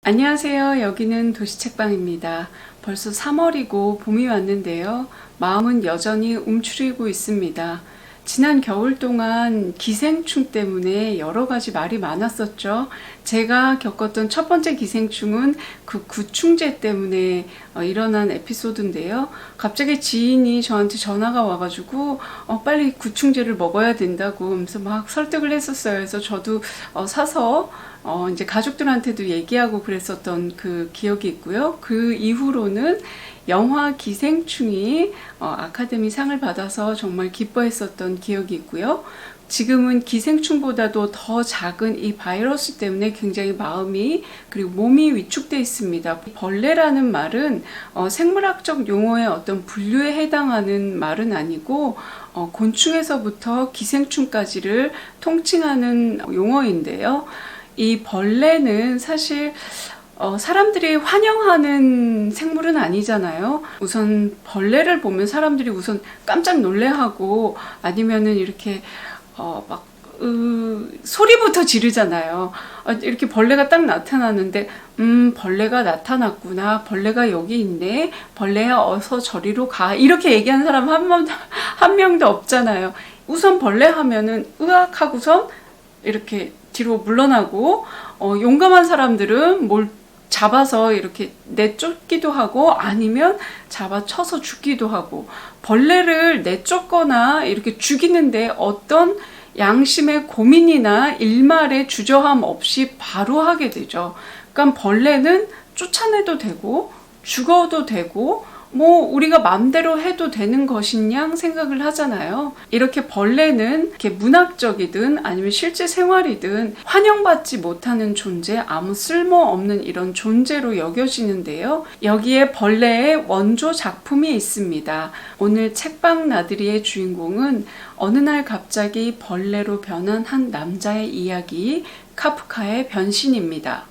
안녕하세요. 여기는 도시책방입니다. 벌써 3월이고 봄이 왔는데요. 마음은 여전히 움츠리고 있습니다. 지난 겨울 동안 기생충 때문에 여러 가지 말이 많았었죠. 제가 겪었던 첫 번째 기생충은 그 구충제 때문에 일어난 에피소드인데요. 갑자기 지인이 저한테 전화가 와가지고 빨리 구충제를 먹어야 된다고 하면서 막 설득을 했었어요. 그래서 저도 사서 이제 가족들한테도 얘기하고 그랬었던 그 기억이 있고요. 그 이후로는 영화 기생충이 아카데미 상을 받아서 정말 기뻐했었던 기억이 있고요. 지금은 기생충보다도 더 작은 이 바이러스 때문에 굉장히 마음이 그리고 몸이 위축되어 있습니다. 벌레라는 말은 생물학적 용어의 어떤 분류에 해당하는 말은 아니고 곤충에서부터 기생충까지를 통칭하는 용어인데요. 이 벌레는 사실 사람들이 환영하는 생물은 아니잖아요. 우선 벌레를 보면 사람들이 우선 깜짝 놀래하고 아니면은 이렇게 소리부터 지르잖아요. 이렇게 벌레가 딱 나타나는데 벌레가 나타났구나, 벌레가 여기 있네, 벌레야 어서 저리로 가, 이렇게 얘기하는 사람 한 명도 없잖아요. 우선 벌레 하면은 으악 하고선 이렇게 뒤로 물러나고 용감한 사람들은 뭘 잡아서 이렇게 내쫓기도 하고 아니면 잡아쳐서 죽기도 하고, 벌레를 내쫓거나 이렇게 죽이는데 어떤 양심의 고민이나 일말의 주저함 없이 바로 하게 되죠. 그러니까 벌레는 쫓아내도 되고 죽어도 되고 우리가 마음대로 해도 되는 것이냐 생각을 하잖아요. 이렇게 벌레는 이렇게 문학적이든 아니면 실제 생활이든 환영받지 못하는 존재, 아무 쓸모없는 이런 존재로 여겨지는데요. 여기에 벌레의 원조 작품이 있습니다. 오늘 책방 나들이의 주인공은 어느 날 갑자기 벌레로 변한 한 남자의 이야기, 카프카의 변신입니다.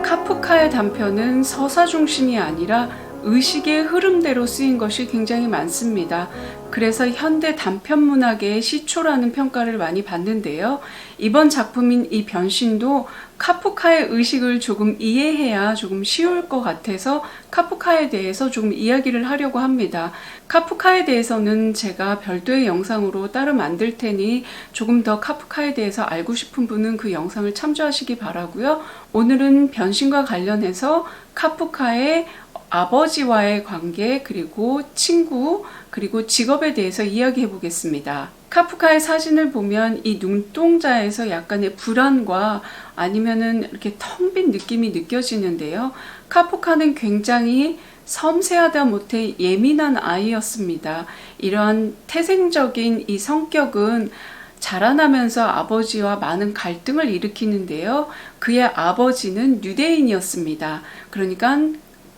카프카의 단편은 서사 중심이 아니라 의식의 흐름대로 쓰인 것이 굉장히 많습니다. 그래서 현대 단편 문학의 시초라는 평가를 많이 받는데요. 이번 작품인 이 변신도 카프카의 의식을 조금 이해해야 조금 쉬울 것 같아서 카프카에 대해서 조금 이야기를 하려고 합니다. 카프카에 대해서는 제가 별도의 영상으로 따로 만들 테니 조금 더 카프카에 대해서 알고 싶은 분은 그 영상을 참조하시기 바라고요. 오늘은 변신과 관련해서 카프카의 아버지와의 관계, 그리고 친구, 그리고 직업에 대해서 이야기해 보겠습니다. 카프카의 사진을 보면 이 눈동자에서 약간의 불안과 아니면은 이렇게 텅 빈 느낌이 느껴지는데요. 카프카는 굉장히 섬세하다 못해 예민한 아이였습니다. 이러한 태생적인 이 성격은 자라나면서 아버지와 많은 갈등을 일으키는데요. 그의 아버지는 유대인이었습니다. 그러니까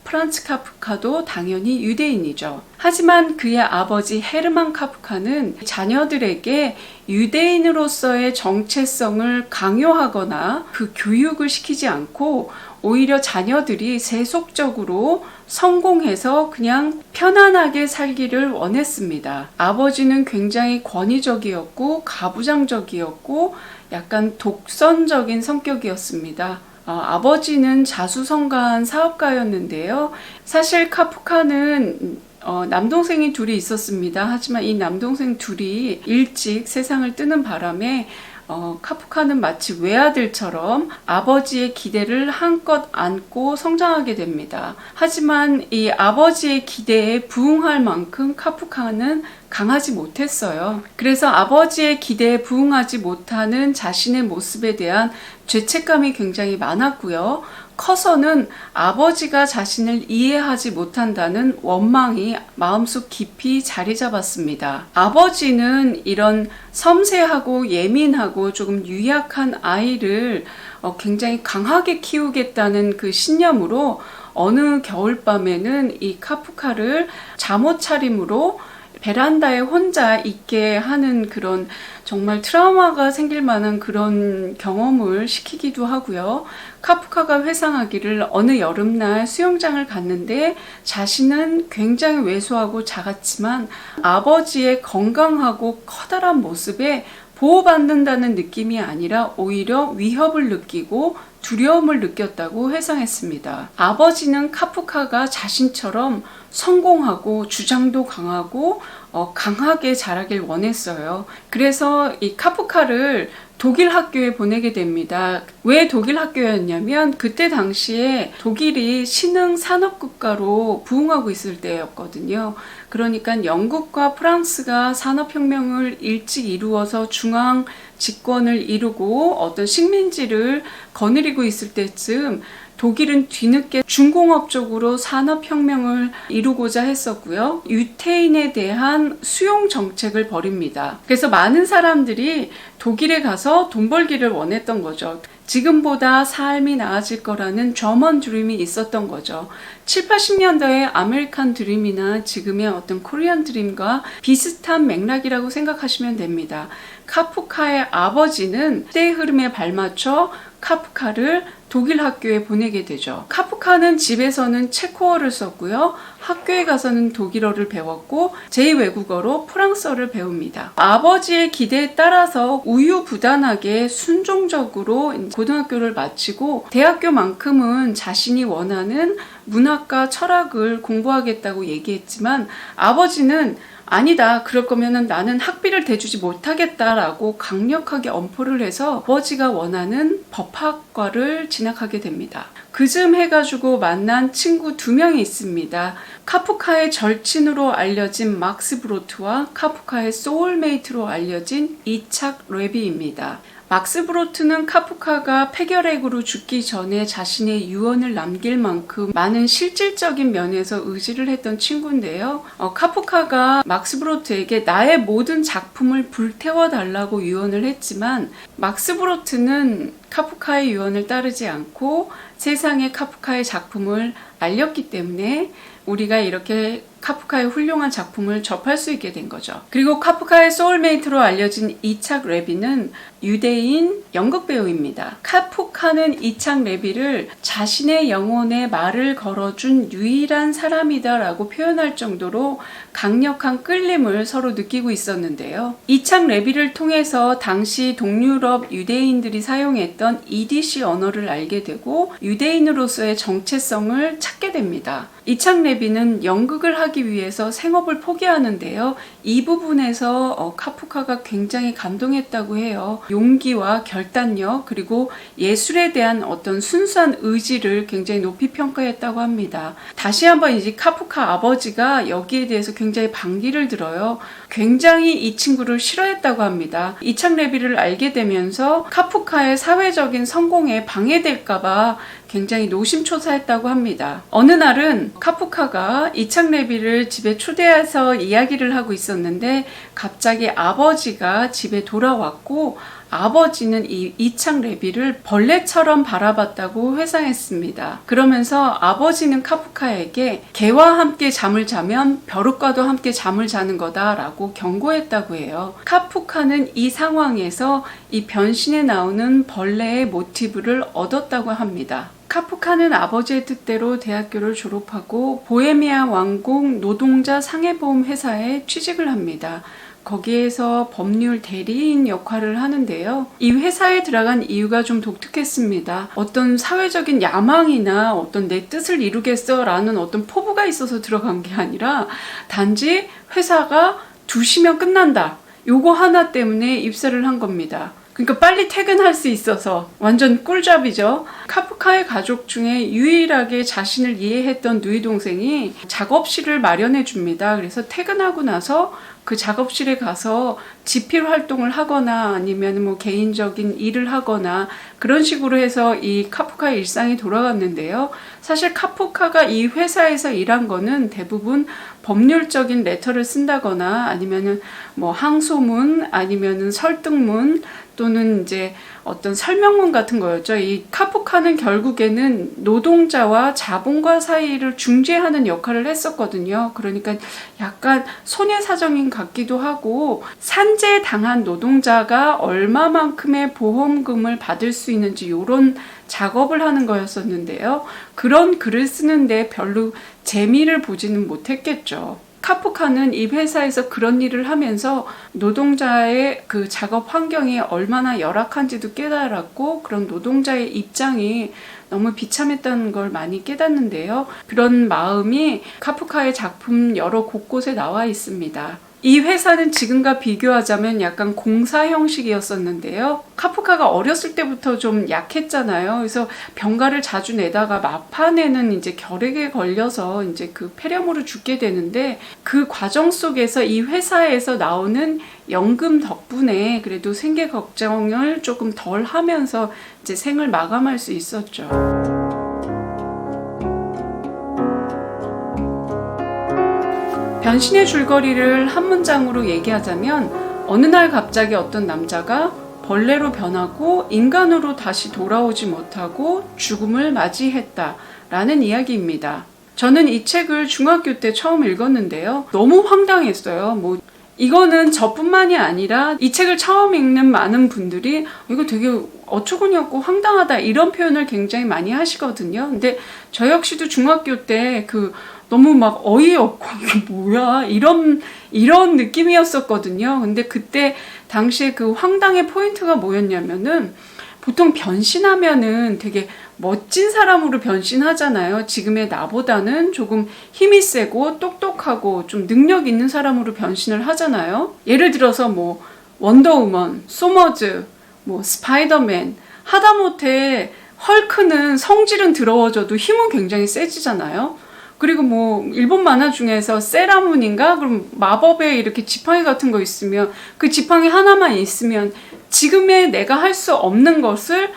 프란츠 카프카도 당연히 유대인이죠. 하지만 그의 아버지 헤르만 카프카는 자녀들에게 유대인으로서의 정체성을 강요하거나 그 교육을 시키지 않고 오히려 자녀들이 세속적으로 성공해서 그냥 편안하게 살기를 원했습니다. 아버지는 굉장히 권위적이었고 가부장적이었고 약간 독선적인 성격이었습니다. 아버지는 자수성가한 사업가였는데요. 사실 카프카는 남동생이 둘이 있었습니다. 하지만 이 남동생 둘이 일찍 세상을 뜨는 바람에 카프카는 마치 외아들처럼 아버지의 기대를 한껏 안고 성장하게 됩니다. 하지만 이 아버지의 기대에 부응할 만큼 카프카는 강하지 못했어요. 그래서 아버지의 기대에 부응하지 못하는 자신의 모습에 대한 죄책감이 굉장히 많았고요. 커서는 아버지가 자신을 이해하지 못한다는 원망이 마음속 깊이 자리 잡았습니다. 아버지는 이런 섬세하고 예민하고 조금 유약한 아이를 굉장히 강하게 키우겠다는 그 신념으로 어느 겨울밤에는 이 카프카를 잠옷 차림으로 베란다에 혼자 있게 하는 그런 정말 트라우마가 생길 만한 그런 경험을 시키기도 하고요. 카프카가 회상하기를 어느 여름날 수영장을 갔는데 자신은 굉장히 왜소하고 작았지만 아버지의 건강하고 커다란 모습에 보호받는다는 느낌이 아니라 오히려 위협을 느끼고 두려움을 느꼈다고 회상했습니다. 아버지는 카프카가 자신처럼 성공하고 주장도 강하고 강하게 자라길 원했어요. 그래서 이 카프카를 독일 학교에 보내게 됩니다. 왜 독일 학교였냐면 그때 당시에 독일이 신흥 산업국가로 부흥하고 있을 때였거든요. 그러니까 영국과 프랑스가 산업혁명을 일찍 이루어서 중앙 집권을 이루고 어떤 식민지를 거느리고 있을 때쯤 독일은 뒤늦게 중공업 쪽으로 산업혁명을 이루고자 했었고요. 유태인에 대한 수용 정책을 벌입니다. 그래서 많은 사람들이 독일에 가서 돈 벌기를 원했던 거죠. 지금보다 삶이 나아질 거라는 저먼 드림이 있었던 거죠. 7, 80년대의 아메리칸 드림이나 지금의 어떤 코리안 드림과 비슷한 맥락이라고 생각하시면 됩니다. 카프카의 아버지는 시대의 흐름에 발맞춰 카프카를 독일 학교에 보내게 되죠. 카프카는 집에서는 체코어를 썼고요. 학교에 가서는 독일어를 배웠고 제2외국어로 프랑스어를 배웁니다. 아버지의 기대에 따라서 우유부단하게 순종적으로 고등학교를 마치고 대학교만큼은 자신이 원하는 문학과 철학을 공부하겠다고 얘기했지만 아버지는 아니다. 그럴 거면은 나는 학비를 대주지 못하겠다라고 강력하게 엄포를 해서 아버지가 원하는 법학과를 진학하게 됩니다. 그쯤 해가지고 만난 친구 2명이 있습니다. 카프카의 절친으로 알려진 막스 브로트와 카프카의 소울메이트로 알려진 이착 레비입니다. 막스 브로트는 카프카가 폐결핵으로 죽기 전에 자신의 유언을 남길 만큼 많은 실질적인 면에서 의지를 했던 친구인데요. 카프카가 막스 브로트에게 나의 모든 작품을 불태워달라고 유언을 했지만 막스 브로트는 카프카의 유언을 따르지 않고 세상에 카프카의 작품을 알렸기 때문에 우리가 이렇게 카프카의 훌륭한 작품을 접할 수 있게 된 거죠. 그리고 카프카의 소울메이트로 알려진 이착 레비는 유대인 연극 배우입니다. 카프카는 이착 레비를 자신의 영혼에 말을 걸어준 유일한 사람이다 라고 표현할 정도로 강력한 끌림을 서로 느끼고 있었는데요. 이착 레비를 통해서 당시 동유럽 유대인들이 사용했던 이디시 언어를 알게 되고 유대인으로서의 정체성을 찾게 됩니다. 이착 레비는 연극을 하기 위해서 생업을 포기하는데요. 이 부분에서 카프카가 굉장히 감동했다고 해요. 용기와 결단력 그리고 예술에 대한 어떤 순수한 의지를 굉장히 높이 평가했다고 합니다. 다시 한번 이제 카프카 아버지가 여기에 대해서 굉장히 반기를 들어요. 굉장히 이 친구를 싫어했다고 합니다. 이착 레비를 알게 되면서 카프카의 사회적인 성공에 방해될까봐 굉장히 노심초사했다고 합니다. 어느 날은 카프카가 이착 레비를 집에 초대해서 이야기를 하고 있었는데 갑자기 아버지가 집에 돌아왔고 아버지는 이 이착 레비를 벌레처럼 바라봤다고 회상했습니다. 그러면서 아버지는 카프카에게 개와 함께 잠을 자면 벼룩과도 함께 잠을 자는 거다라고 경고했다고 해요. 카프카는 이 상황에서 이 변신에 나오는 벌레의 모티브를 얻었다고 합니다. 카프카는 아버지의 뜻대로 대학교를 졸업하고 보헤미아 왕국 노동자 상해보험 회사에 취직을 합니다. 거기에서 법률 대리인 역할을 하는데요. 이 회사에 들어간 이유가 좀 독특했습니다. 어떤 사회적인 야망이나 어떤 내 뜻을 이루겠어 라는 어떤 포부가 있어서 들어간 게 아니라 단지 회사가 2시면 끝난다. 요거 하나 때문에 입사를 한 겁니다. 그러니까 빨리 퇴근할 수 있어서 완전 꿀잡이죠. 카프카의 가족 중에 유일하게 자신을 이해했던 누이 동생이 작업실을 마련해 줍니다. 그래서 퇴근하고 나서 그 작업실에 가서 집필 활동을 하거나 아니면 뭐 개인적인 일을 하거나 그런 식으로 해서 이 카프카의 일상이 돌아갔는데요. 사실 카프카가 이 회사에서 일한 거는 대부분 법률적인 레터를 쓴다거나 아니면은 뭐 항소문 아니면은 설득문 또는 이제 어떤 설명문 같은 거였죠. 이 카프카는 결국에는 노동자와 자본가 사이를 중재하는 역할을 했었거든요. 그러니까 약간 소녀사정인 같기도 하고 산재당한 노동자가 얼마만큼의 보험금을 받을 수 있는지 이런 작업을 하는 거였었는데요. 그런 글을 쓰는데 별로 재미를 보지는 못했겠죠. 카프카는 이 회사에서 그런 일을 하면서 노동자의 그 작업 환경이 얼마나 열악한지도 깨달았고, 그런 노동자의 입장이 너무 비참했다는 걸 많이 깨닫는데요. 그런 마음이 카프카의 작품 여러 곳곳에 나와 있습니다. 이 회사는 지금과 비교하자면 약간 공사 형식이었었는데요. 카프카가 어렸을 때부터 좀 약했잖아요. 그래서 병가를 자주 내다가 막판에는 이제 결핵에 걸려서 이제 그 폐렴으로 죽게 되는데, 그 과정 속에서 이 회사에서 나오는 연금 덕분에 그래도 생계 걱정을 조금 덜 하면서 이제 생을 마감할 수 있었죠. 변신의 줄거리를 한 문장으로 얘기하자면, 어느 날 갑자기 어떤 남자가 벌레로 변하고 인간으로 다시 돌아오지 못하고 죽음을 맞이했다 라는 이야기입니다. 저는 이 책을 중학교 때 처음 읽었는데요. 너무 황당했어요. 이거는 저뿐만이 아니라 이 책을 처음 읽는 많은 분들이 이거 되게 어처구니 없고 황당하다 이런 표현을 굉장히 많이 하시거든요. 근데 저 역시도 중학교 때 너무 막 어이없고 이게 뭐야 이런 느낌이었었거든요. 근데 그때 당시에 그 황당의 포인트가 뭐였냐면은, 보통 변신하면은 되게 멋진 사람으로 변신하잖아요. 지금의 나보다는 조금 힘이 세고 똑똑하고 좀 능력 있는 사람으로 변신을 하잖아요. 예를 들어서 원더우먼, 소머즈, 스파이더맨, 하다못해 헐크는 성질은 더러워져도 힘은 굉장히 세지잖아요. 그리고 일본 만화 중에서 세라문인가? 그럼 마법에 이렇게 지팡이 같은 거 있으면 그 지팡이 하나만 있으면 지금의 내가 할 수 없는 것을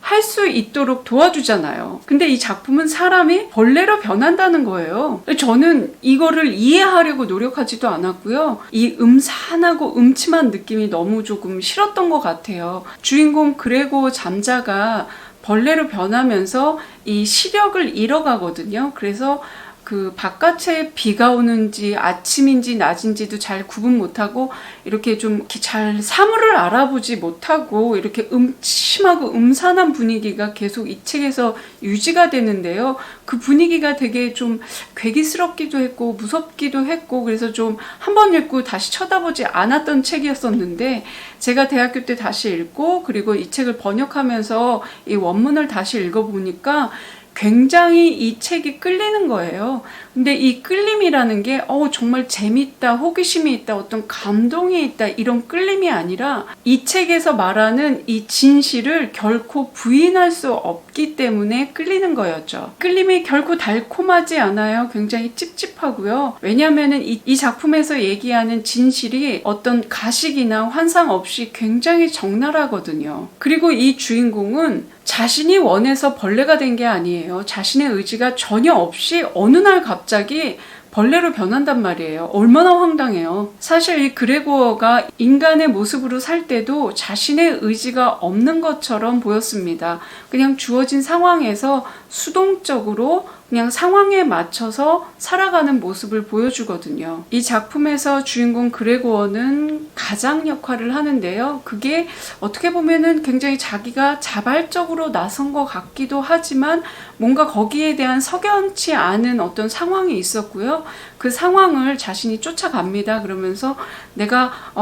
할 수 있도록 도와주잖아요. 근데 이 작품은 사람이 벌레로 변한다는 거예요. 저는 이거를 이해하려고 노력하지도 않았고요. 이 음산하고 음침한 느낌이 너무 조금 싫었던 것 같아요. 주인공 그레고 잠자가 벌레로 변하면서 이 시력을 잃어가거든요. 그래서 그 바깥에 비가 오는지 아침인지 낮인지도 잘 구분 못하고 이렇게 좀 잘 사물을 알아보지 못하고 이렇게 음침하고 음산한 분위기가 계속 이 책에서 유지가 되는데요. 그 분위기가 되게 좀 괴기스럽기도 했고 무섭기도 했고, 그래서 좀 한 번 읽고 다시 쳐다보지 않았던 책이었었는데, 제가 대학교 때 다시 읽고 그리고 이 책을 번역하면서 이 원문을 다시 읽어보니까 굉장히 이 책이 끌리는 거예요. 근데 이 끌림이라는 게 정말 재밌다, 호기심이 있다, 어떤 감동이 있다 이런 끌림이 아니라, 이 책에서 말하는 이 진실을 결코 부인할 수 없기 때문에 끌리는 거였죠. 끌림이 결코 달콤하지 않아요. 굉장히 찝찝하고요. 왜냐하면 이 작품에서 얘기하는 진실이 어떤 가식이나 환상 없이 굉장히 적나라하거든요. 그리고 이 주인공은 자신이 원해서 벌레가 된 게 아니에요. 자신의 의지가 전혀 없이 어느 날 갑자기 벌레로 변한단 말이에요. 얼마나 황당해요. 사실 이 그레고어가 인간의 모습으로 살 때도 자신의 의지가 없는 것처럼 보였습니다. 그냥 주어진 상황에서 수동적으로 그냥 상황에 맞춰서 살아가는 모습을 보여주거든요. 이 작품에서 주인공 그레고어는 가장 역할을 하는데요. 그게 어떻게 보면은 굉장히 자기가 자발적으로 나선 것 같기도 하지만 뭔가 거기에 대한 석연치 않은 어떤 상황이 있었고요. 그 상황을 자신이 쫓아갑니다. 그러면서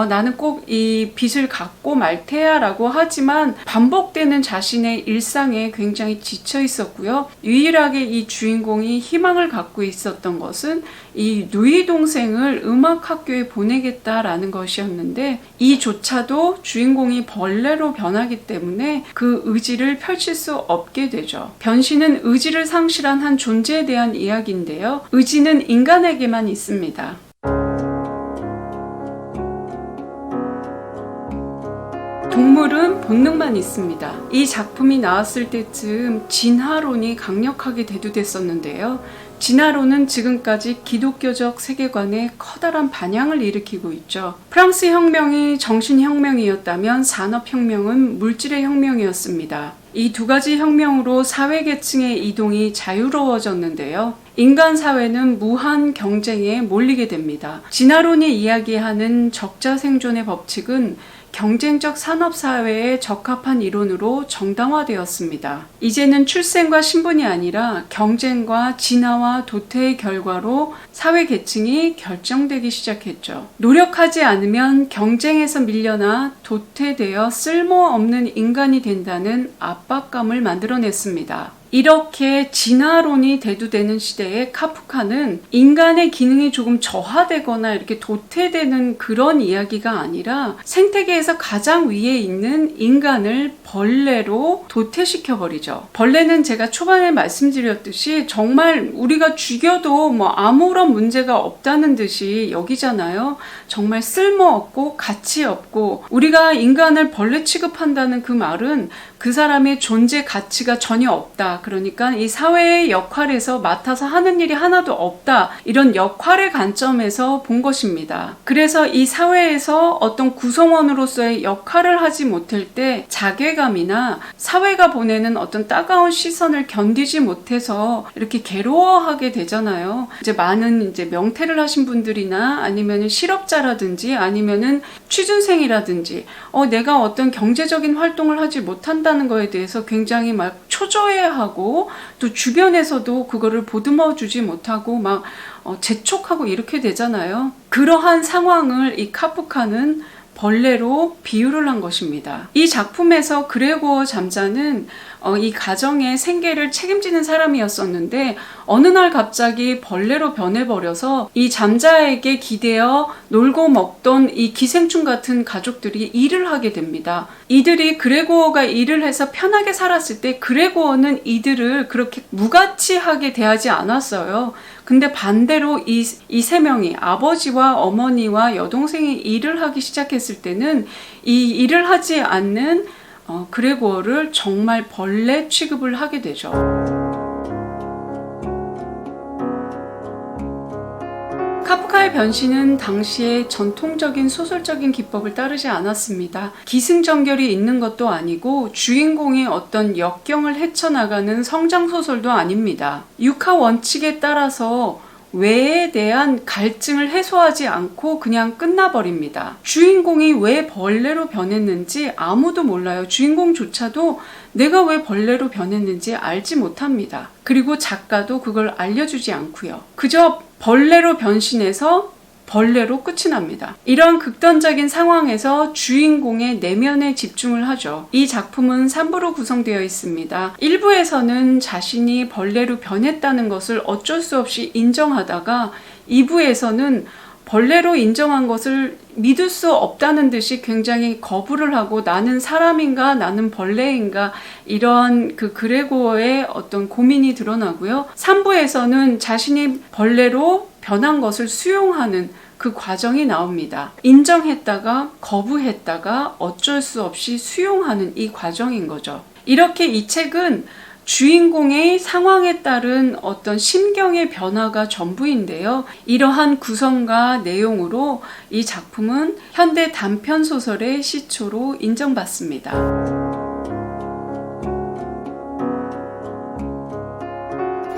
나는 꼭 이 빚을 갚고 말 테야 라고 하지만 반복되는 자신의 일상에 굉장히 지쳐 있었고요. 유일하게 이 주인공이 희망을 갖고 있었던 것은 이 누이 동생을 음악학교에 보내겠다라는 것이었는데, 이조차도 주인공이 벌레로 변하기 때문에 그 의지를 펼칠 수 없게 되죠. 변신은 의지를 상실한 한 존재에 대한 이야기인데요. 의지는 인간에게만 있습니다. 동물은 본능만 있습니다. 이 작품이 나왔을 때쯤 진화론이 강력하게 대두됐었는데요. 진화론은 지금까지 기독교적 세계관에 커다란 반향을 일으키고 있죠. 프랑스 혁명이 정신혁명이었다면 산업혁명은 물질의 혁명이었습니다. 이 두 가지 혁명으로 사회계층의 이동이 자유로워졌는데요. 인간 사회는 무한 경쟁에 몰리게 됩니다. 진화론이 이야기하는 적자 생존의 법칙은 경쟁적 산업사회에 적합한 이론으로 정당화되었습니다. 이제는 출생과 신분이 아니라 경쟁과 진화와 도태의 결과로 사회계층이 결정되기 시작했죠. 노력하지 않으면 경쟁에서 밀려나 도태되어 쓸모없는 인간이 된다는 압박감을 만들어냈습니다. 이렇게 진화론이 대두되는 시대에 카프카는 인간의 기능이 조금 저하되거나 이렇게 도태되는 그런 이야기가 아니라 생태계에서 가장 위에 있는 인간을 벌레로 도태시켜버리죠. 벌레는 제가 초반에 말씀드렸듯이 정말 우리가 죽여도 뭐 아무런 문제가 없다는 듯이 여기잖아요. 정말 쓸모없고 가치 없고, 우리가 인간을 벌레 취급한다는 그 말은 그 사람의 존재 가치가 전혀 없다. 그러니까 이 사회의 역할에서 맡아서 하는 일이 하나도 없다. 이런 역할의 관점에서 본 것입니다. 그래서 이 사회에서 어떤 구성원으로서의 역할을 하지 못할 때 자괴감이나 사회가 보내는 어떤 따가운 시선을 견디지 못해서 이렇게 괴로워하게 되잖아요. 이제 많은 명퇴를 하신 분들이나 아니면 실업자라든지 아니면은 취준생이라든지 내가 어떤 경제적인 활동을 하지 못한다는 거에 대해서 굉장히 막 초조해하고, 또 주변에서도 그거를 보듬어 주지 못하고 막 재촉하고 이렇게 되잖아요. 그러한 상황을 이 카프카는 벌레로 비유를 한 것입니다. 이 작품에서 그레고어 잠자는 이 가정의 생계를 책임지는 사람이었었는데 어느 날 갑자기 벌레로 변해버려서 이 잠자에게 기대어 놀고 먹던 이 기생충 같은 가족들이 일을 하게 됩니다. 이들이 그레고어가 일을 해서 편하게 살았을 때 그레고어는 이들을 그렇게 무가치하게 대하지 않았어요. 근데 반대로 이 세 명이, 아버지와 어머니와 여동생이 일을 하기 시작했을 때는 이 일을 하지 않는 그레고어를 정말 벌레 취급을 하게 되죠. 카프카의 변신은 당시에 전통적인 소설적인 기법을 따르지 않았습니다. 기승전결이 있는 것도 아니고 주인공의 어떤 역경을 헤쳐나가는 성장소설도 아닙니다. 육하 원칙에 따라서 왜에 대한 갈증을 해소하지 않고 그냥 끝나버립니다. 주인공이 왜 벌레로 변했는지 아무도 몰라요. 주인공조차도 내가 왜 벌레로 변했는지 알지 못합니다. 그리고 작가도 그걸 알려주지 않고요. 그저 벌레로 변신해서 벌레로 끝이 납니다. 이런 극단적인 상황에서 주인공의 내면에 집중을 하죠. 이 작품은 3부로 구성되어 있습니다. 1부에서는 자신이 벌레로 변했다는 것을 어쩔 수 없이 인정하다가 2부에서는 벌레로 인정한 것을 믿을 수 없다는 듯이 굉장히 거부를 하고 나는 사람인가 나는 벌레인가 이런 그 그레고어의 어떤 고민이 드러나고요. 3부에서는 자신이 벌레로 변한 것을 수용하는 그 과정이 나옵니다. 인정했다가 거부했다가 어쩔 수 없이 수용하는 이 과정인 거죠. 이렇게 이 책은 주인공의 상황에 따른 어떤 심경의 변화가 전부인데요. 이러한 구성과 내용으로 이 작품은 현대 단편소설의 시초로 인정받습니다.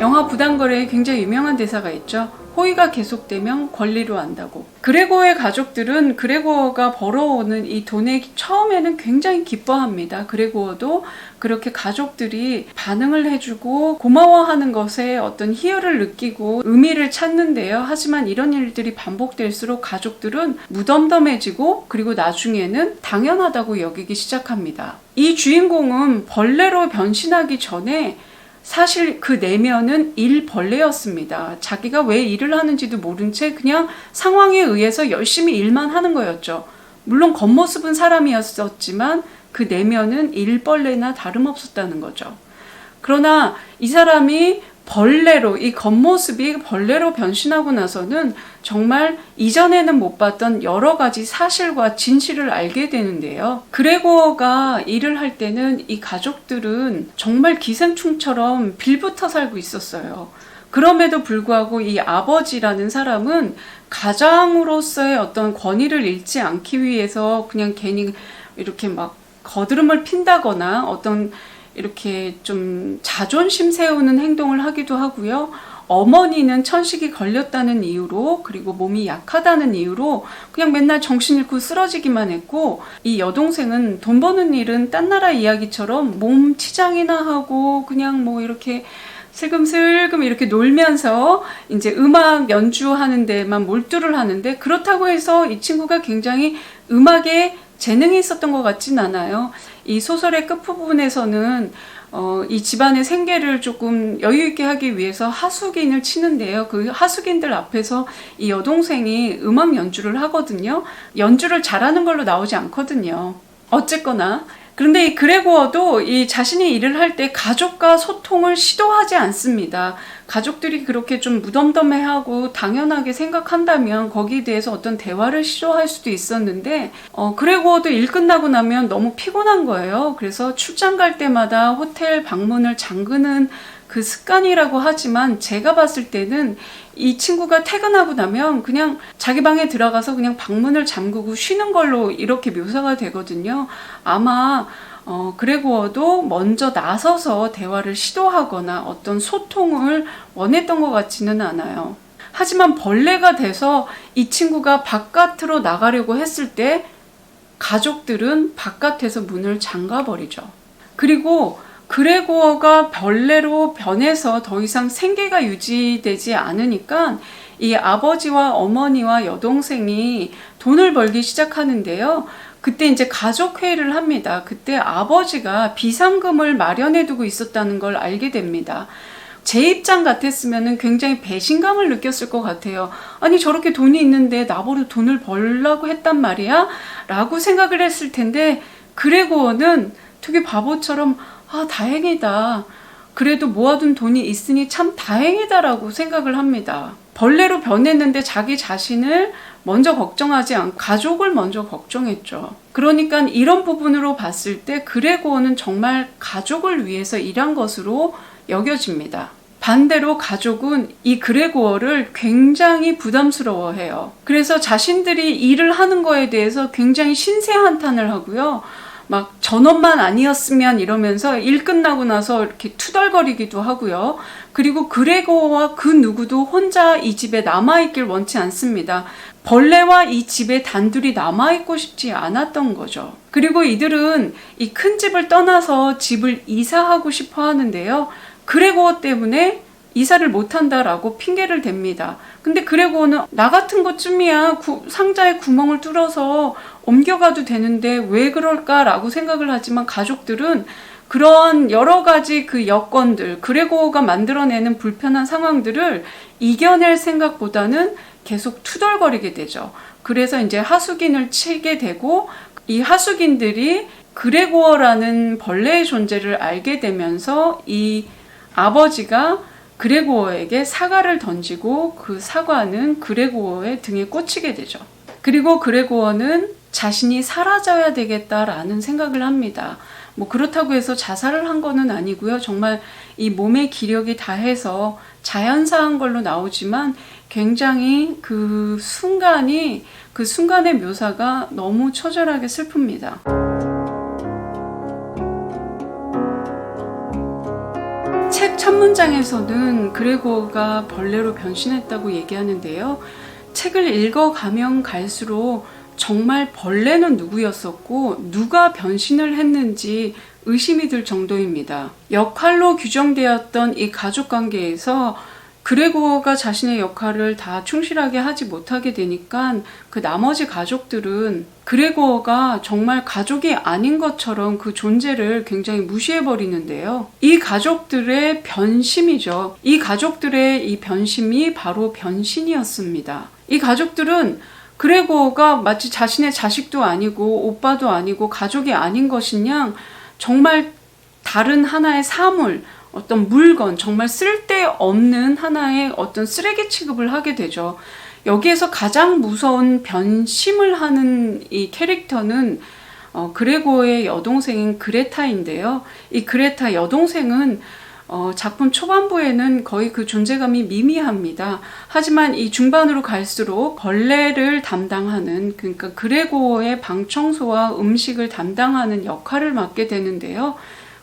영화 부당거래에 굉장히 유명한 대사가 있죠. 호의가 계속되면 권리로 안다고. 그레고어의 가족들은 그레고어가 벌어오는 이 돈에 처음에는 굉장히 기뻐합니다. 그레고어도 그렇게 가족들이 반응을 해주고 고마워하는 것에 어떤 희열을 느끼고 의미를 찾는데요. 하지만 이런 일들이 반복될수록 가족들은 무덤덤해지고 그리고 나중에는 당연하다고 여기기 시작합니다. 이 주인공은 벌레로 변신하기 전에 사실 그 내면은 일벌레였습니다. 자기가 왜 일을 하는지도 모른 채 그냥 상황에 의해서 열심히 일만 하는 거였죠. 물론 겉모습은 사람이었었지만 그 내면은 일벌레나 다름없었다는 거죠. 그러나 이 사람이 벌레로, 이 겉모습이 벌레로 변신하고 나서는 정말 이전에는 못 봤던 여러 가지 사실과 진실을 알게 되는데요. 그레고어가 일을 할 때는 이 가족들은 정말 기생충처럼 빌붙어 살고 있었어요. 그럼에도 불구하고 이 아버지라는 사람은 가장으로서의 어떤 권위를 잃지 않기 위해서 그냥 괜히 이렇게 막 거드름을 핀다거나 어떤 이렇게 좀 자존심 세우는 행동을 하기도 하고요. 어머니는 천식이 걸렸다는 이유로, 그리고 몸이 약하다는 이유로 그냥 맨날 정신 잃고 쓰러지기만 했고, 이 여동생은 돈 버는 일은 딴 나라 이야기처럼 몸 치장이나 하고 그냥 뭐 이렇게 슬금슬금 이렇게 놀면서 이제 음악 연주하는 데만 몰두를 하는데, 그렇다고 해서 이 친구가 굉장히 음악에 재능이 있었던 것 같진 않아요. 이 소설의 끝부분에서는 이 집안의 생계를 조금 여유있게 하기 위해서 하숙인을 치는데요. 그 하숙인들 앞에서 이 여동생이 음악 연주를 하거든요. 연주를 잘하는 걸로 나오지 않거든요. 어쨌거나 그런데 이 그레고어도 이 자신이 일을 할 때 가족과 소통을 시도하지 않습니다. 가족들이 그렇게 좀 무덤덤해하고 당연하게 생각한다면 거기에 대해서 어떤 대화를 시도할 수도 있었는데, 그레고어도 일 끝나고 나면 너무 피곤한 거예요. 그래서 출장 갈 때마다 호텔 방문을 잠그는 그 습관이라고 하지만, 제가 봤을 때는 이 친구가 퇴근하고 나면 그냥 자기 방에 들어가서 그냥 방문을 잠그고 쉬는 걸로 이렇게 묘사가 되거든요. 아마 그레고어도 먼저 나서서 대화를 시도하거나 어떤 소통을 원했던 것 같지는 않아요. 하지만 벌레가 돼서 이 친구가 바깥으로 나가려고 했을 때 가족들은 바깥에서 문을 잠가버리죠. 그리고 그레고어가 벌레로 변해서 더 이상 생계가 유지되지 않으니까 이 아버지와 어머니와 여동생이 돈을 벌기 시작하는데요. 그때 이제 가족회의를 합니다. 그때 아버지가 비상금을 마련해 두고 있었다는 걸 알게 됩니다. 제 입장 같았으면 굉장히 배신감을 느꼈을 것 같아요. 아니, 저렇게 돈이 있는데 나보고 돈을 벌라고 했단 말이야? 라고 생각을 했을 텐데, 그레고어는 되게 바보처럼 다행이다. 그래도 모아둔 돈이 있으니 참 다행이다라고 생각을 합니다. 벌레로 변했는데 자기 자신을 먼저 걱정하지 않고 가족을 먼저 걱정했죠. 그러니까 이런 부분으로 봤을 때 그레고어는 정말 가족을 위해서 일한 것으로 여겨집니다. 반대로 가족은 이 그레고어를 굉장히 부담스러워해요. 그래서 자신들이 일을 하는 거에 대해서 굉장히 신세한탄을 하고요. 막 전원만 아니었으면 이러면서 일 끝나고 나서 이렇게 투덜거리기도 하고요. 그리고 그레고어와 그 누구도 혼자 이 집에 남아있길 원치 않습니다. 벌레와 이 집에 단둘이 남아있고 싶지 않았던 거죠. 그리고 이들은 이 큰 집을 떠나서 집을 이사하고 싶어 하는데요. 그레고어 때문에 이사를 못한다라고 핑계를 댑니다. 근데 그레고어는 나 같은 것쯤이야 상자에 구멍을 뚫어서 옮겨가도 되는데 왜 그럴까라고 생각을 하지만, 가족들은 그런 여러 가지 그 여건들, 그레고어가 만들어내는 불편한 상황들을 이겨낼 생각보다는 계속 투덜거리게 되죠. 그래서 이제 하숙인을 치게 되고, 이 하숙인들이 그레고어라는 벌레의 존재를 알게 되면서 이 아버지가 그레고어에게 사과를 던지고 그 사과는 그레고어의 등에 꽂히게 되죠. 그리고 그레고어는 자신이 사라져야 되겠다라는 생각을 합니다. 뭐 그렇다고 해서 자살을 한 거는 아니고요. 정말 이 몸의 기력이 다해서 자연사한 걸로 나오지만 굉장히 그 순간의 묘사가 너무 처절하게 슬픕니다. 책 첫 문장에서는 그레고어가 벌레로 변신했다고 얘기하는데요. 책을 읽어가면 갈수록 정말 벌레는 누구였었고 누가 변신을 했는지 의심이 들 정도입니다. 역할로 규정되었던 이 가족관계에서 그레고어가 자신의 역할을 다 충실하게 하지 못하게 되니까 그 나머지 가족들은 그레고어가 정말 가족이 아닌 것처럼 그 존재를 굉장히 무시해버리는데요. 이 가족들의 변심이죠. 이 가족들의 이 변심이 바로 변신이었습니다. 이 가족들은 그레고어가 마치 자신의 자식도 아니고 오빠도 아니고 가족이 아닌 것인 양 정말 다른 하나의 사물, 어떤 물건, 정말 쓸데없는 하나의 어떤 쓰레기 취급을 하게 되죠. 여기에서 가장 무서운 변심을 하는 이 캐릭터는 그레고어의 여동생인 그레타인데요. 이 그레타 여동생은 작품 초반부에는 거의 그 존재감이 미미합니다. 하지만 이 중반으로 갈수록 벌레를 담당하는, 그러니까 그레고어의 방 청소와 음식을 담당하는 역할을 맡게 되는데요.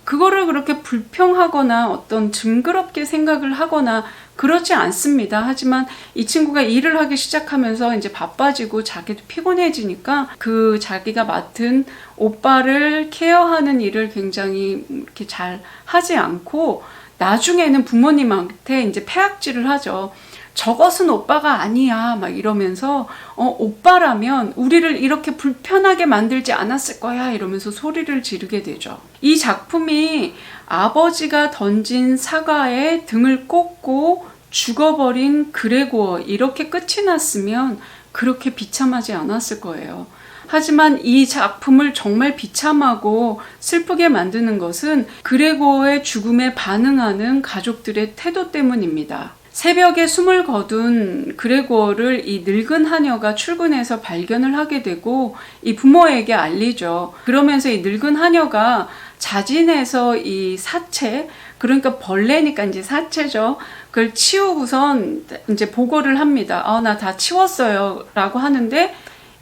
그거를 그렇게 불평하거나 어떤 징그럽게 생각을 하거나 그렇지 않습니다. 하지만 이 친구가 일을 하기 시작하면서 이제 바빠지고 자기도 피곤해지니까 그 자기가 맡은 오빠를 케어하는 일을 굉장히 이렇게 잘 하지 않고 나중에는 부모님한테 이제 패악질을 하죠. 저것은 오빠가 아니야 막 이러면서 오빠라면 우리를 이렇게 불편하게 만들지 않았을 거야 이러면서 소리를 지르게 되죠. 이 작품이 아버지가 던진 사과에 등을 꽂고 죽어버린 그레고어 이렇게 끝이 났으면 그렇게 비참하지 않았을 거예요. 하지만 이 작품을 정말 비참하고 슬프게 만드는 것은 그레고어의 죽음에 반응하는 가족들의 태도 때문입니다. 새벽에 숨을 거둔 그레고어를 이 늙은 하녀가 출근해서 발견을 하게 되고 이 부모에게 알리죠. 그러면서 이 늙은 하녀가 자진해서 이 사체, 그러니까 벌레니까 이제 사체죠. 그걸 치우고선 이제 보고를 합니다. 나 다 치웠어요 라고 하는데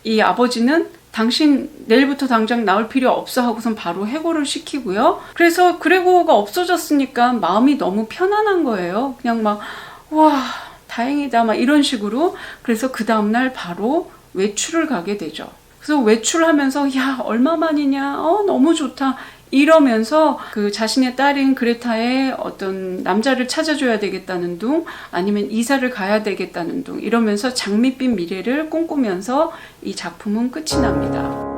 이 아버지는 당신 내일부터 당장 나올 필요 없어 하고선 바로 해고를 시키고요. 그래서 그레고어가 없어졌으니까 마음이 너무 편안한 거예요. 그냥 막 와 다행이다 막 이런 식으로. 그래서 그 다음날 바로 외출을 가게 되죠. 그래서 외출하면서 야 얼마만이냐 너무 좋다 이러면서 그 자신의 딸인 그레타의 어떤 남자를 찾아줘야 되겠다는 둥 아니면 이사를 가야 되겠다는 둥 이러면서 장밋빛 미래를 꿈꾸면서 이 작품은 끝이 납니다.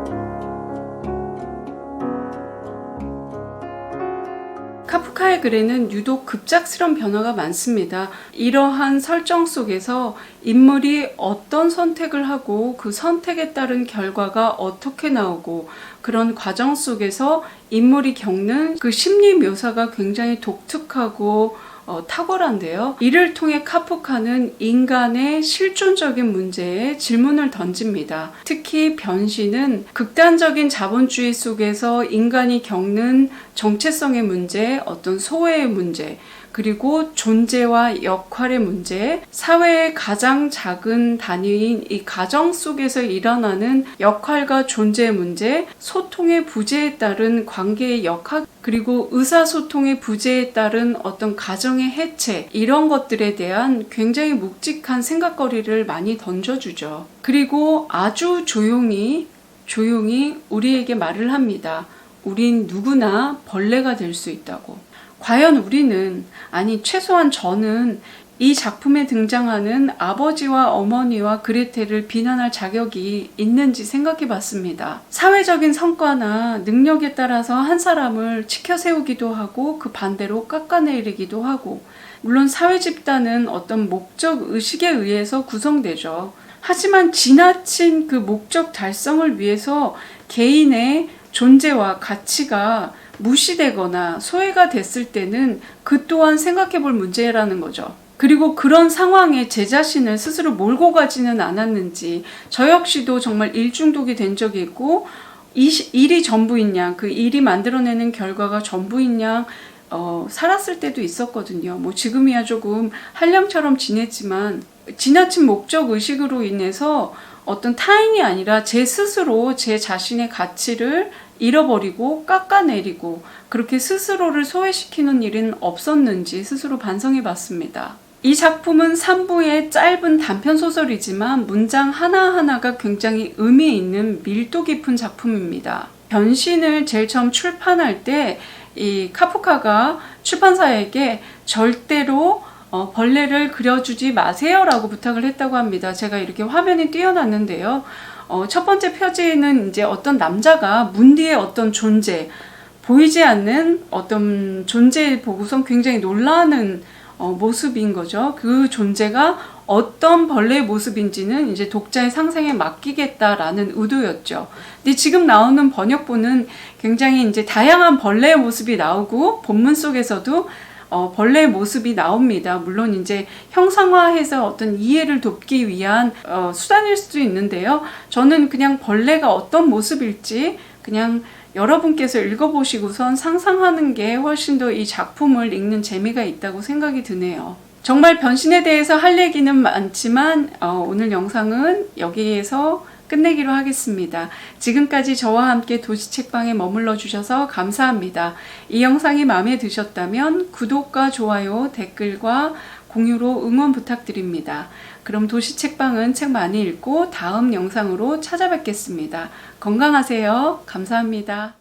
카프카의 글에는 유독 급작스러운 변화가 많습니다. 이러한 설정 속에서 인물이 어떤 선택을 하고 그 선택에 따른 결과가 어떻게 나오고 그런 과정 속에서 인물이 겪는 그 심리 묘사가 굉장히 독특하고 탁월한데요. 이를 통해 카프카는 인간의 실존적인 문제에 질문을 던집니다. 특히 변신은 극단적인 자본주의 속에서 인간이 겪는 정체성의 문제, 어떤 소외의 문제, 그리고 존재와 역할의 문제, 사회의 가장 작은 단위인 이 가정 속에서 일어나는 역할과 존재의 문제, 소통의 부재에 따른 관계의 역학, 그리고 의사소통의 부재에 따른 어떤 가정의 해체, 이런 것들에 대한 굉장히 묵직한 생각거리를 많이 던져주죠. 그리고 아주 조용히 우리에게 말을 합니다. 우린 누구나 벌레가 될 수 있다고. 과연 우리는, 아니 최소한 저는 이 작품에 등장하는 아버지와 어머니와 그레텔을 비난할 자격이 있는지 생각해 봤습니다. 사회적인 성과나 능력에 따라서 한 사람을 치켜세우기도 하고 그 반대로 깎아내리기도 하고, 물론 사회 집단은 어떤 목적 의식에 의해서 구성되죠. 하지만 지나친 그 목적 달성을 위해서 개인의 존재와 가치가 무시되거나 소외가 됐을 때는 그 또한 생각해 볼 문제라는 거죠. 그리고 그런 상황에 제 자신을 스스로 몰고 가지는 않았는지, 저 역시도 정말 일 중독이 된 적이 있고, 일이 전부인 양, 그 일이 만들어내는 결과가 전부인 양 살았을 때도 있었거든요. 뭐 지금이야 조금 한량처럼 지냈지만 지나친 목적 의식으로 인해서 어떤 타인이 아니라 제 스스로 제 자신의 가치를 잃어버리고 깎아내리고 그렇게 스스로를 소외시키는 일은 없었는지 스스로 반성해 봤습니다. 이 작품은 3부의 짧은 단편소설이지만 문장 하나하나가 굉장히 의미 있는 밀도 깊은 작품입니다. 변신을 제일 처음 출판할 때 이 카프카가 출판사에게 절대로 벌레를 그려주지 마세요 라고 부탁을 했다고 합니다. 제가 이렇게 화면에 띄워놨는데요. 첫 번째 표지는 이제 어떤 남자가 문 뒤에 어떤 존재, 보이지 않는 어떤 존재 보고선 굉장히 놀라는 모습인 거죠. 그 존재가 어떤 벌레의 모습인지는 이제 독자의 상상에 맡기겠다라는 의도였죠. 근데 지금 나오는 번역본은 굉장히 이제 다양한 벌레의 모습이 나오고 본문 속에서도 벌레의 모습이 나옵니다. 물론 이제 형상화해서 어떤 이해를 돕기 위한 수단일 수도 있는데요. 저는 그냥 벌레가 어떤 모습일지 그냥 여러분께서 읽어보시고선 상상하는 게 훨씬 더 이 작품을 읽는 재미가 있다고 생각이 드네요. 정말 변신에 대해서 할 얘기는 많지만 오늘 영상은 여기에서 끝내기로 하겠습니다. 지금까지 저와 함께 도시책방에 머물러 주셔서 감사합니다. 이 영상이 마음에 드셨다면 구독과 좋아요, 댓글과 공유로 응원 부탁드립니다. 그럼 도시책방은 책 많이 읽고 다음 영상으로 찾아뵙겠습니다. 건강하세요. 감사합니다.